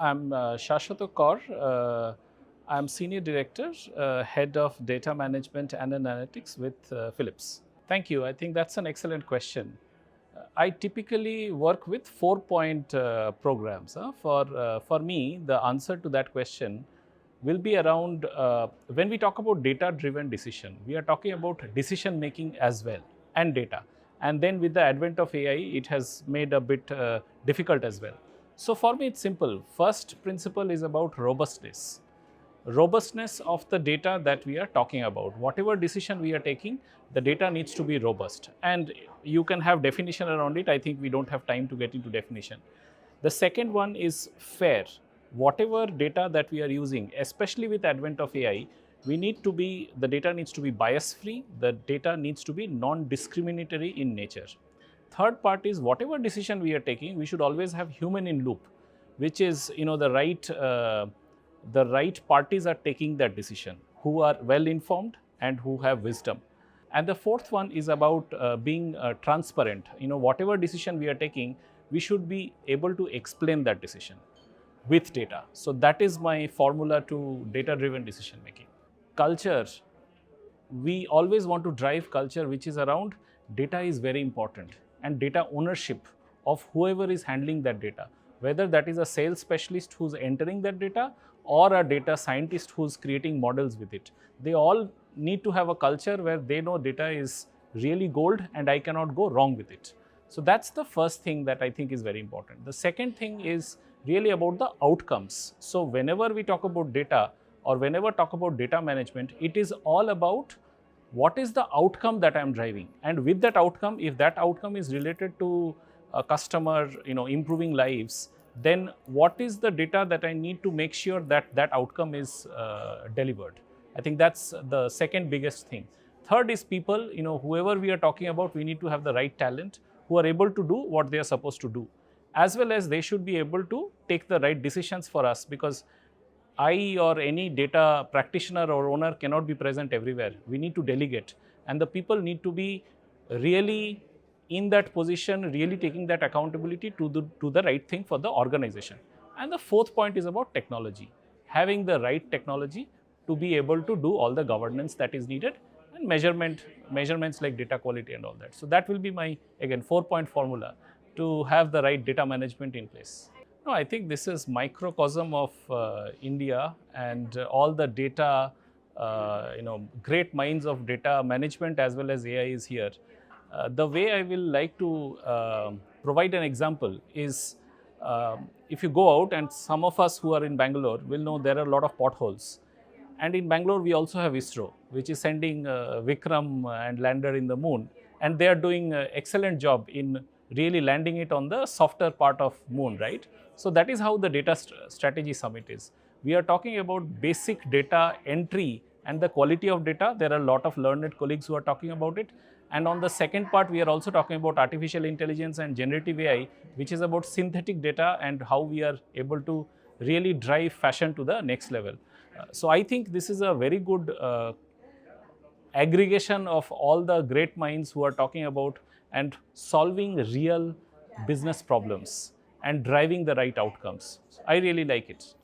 I'm Saswata Kaur. I'm Senior Director, Head of Data Management and Analytics with Philips. Thank you. I think that's an excellent question. I typically work with 4-point programs. For me, the answer to that question will be around when we talk about data-driven decision, we are talking about decision making as well and data. And then with the advent of AI, it has made a bit difficult as well. So for me, it's simple. First principle is about robustness. Robustness of the data that we are talking about. Whatever decision we are taking, the data needs to be robust. And you can have definition around it. I think we don't have time to get into definition. The second one is fair. Whatever data that we are using, especially with advent of AI, the data needs to be bias free, the data needs to be non-discriminatory in nature. Third part is whatever decision we are taking, we should always have human in loop, which is the right parties are taking that decision, who are well informed and who have wisdom. And the fourth one is about being transparent. Whatever decision we are taking, we should be able to explain that decision with data. So that is my formula to data-driven decision making. Culture, we always want to drive culture which is around data is very important and data ownership of whoever is handling that data, whether that is a sales specialist who's entering that data or a data scientist who's creating models with it. They all need to have a culture where they know data is really gold and I cannot go wrong with it. So that's the first thing that I think is very important. The second thing is really about the outcomes. So whenever we talk about data or whenever talk about data management, it is all about what is the outcome that I'm driving, and with that outcome, if that outcome is related to a customer, improving lives, then what is the data that I need to make sure that that outcome is delivered. I think that's the second biggest thing. Third is people, whoever we are talking about, we need to have the right talent who are able to do what they are supposed to do, as well as they should be able to take the right decisions for us, because I or any data practitioner or owner cannot be present everywhere. We need to delegate, and the people need to be really in that position, really taking that accountability to do the right thing for the organization. And the fourth point is about technology, having the right technology to be able to do all the governance that is needed, and measurements like data quality and all that. So that will be my, again, 4-point formula to have the right data management in place. No, I think this is microcosm of India and all the data, great minds of data management as well as AI is here. The way I will like to provide an example is if you go out, and some of us who are in Bangalore will know there are a lot of potholes. And in Bangalore, we also have ISRO, which is sending Vikram and lander in the moon. And they are doing an excellent job in really landing it on the softer part of moon, right? So that is how the data strategy summit is. We are talking about basic data entry and the quality of data. There are a lot of learned colleagues who are talking about it. And on the second part, we are also talking about artificial intelligence and generative AI, which is about synthetic data and how we are able to really drive fashion to the next level. So I think this is a very good aggregation of all the great minds who are talking about and solving real business problems and driving the right outcomes. I really like it.